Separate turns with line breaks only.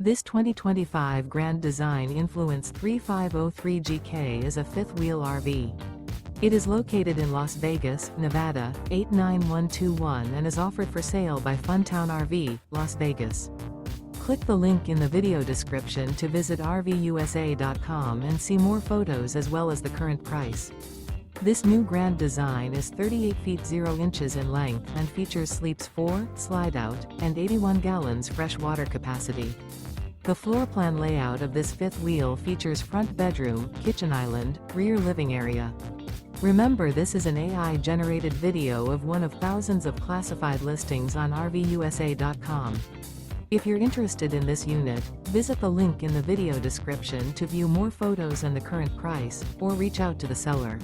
This 2025 Grand Design Influence 3503GK is a fifth-wheel RV. It is located in Las Vegas, Nevada, 89121 and is offered for sale by Funtown RV, Las Vegas. Click the link in the video description to visit RVUSA.com and see more photos as well as the current price. This new Grand Design is 38 feet 0 inches in length and features sleeps 4, slide-out, and 81 gallons fresh water capacity. The floor plan layout of this fifth wheel features front bedroom, kitchen island, rear living area. Remember, this is an AI-generated video of one of thousands of classified listings on RVUSA.com. If you're interested in this unit, visit the link in the video description to view more photos and the current price, or reach out to the seller.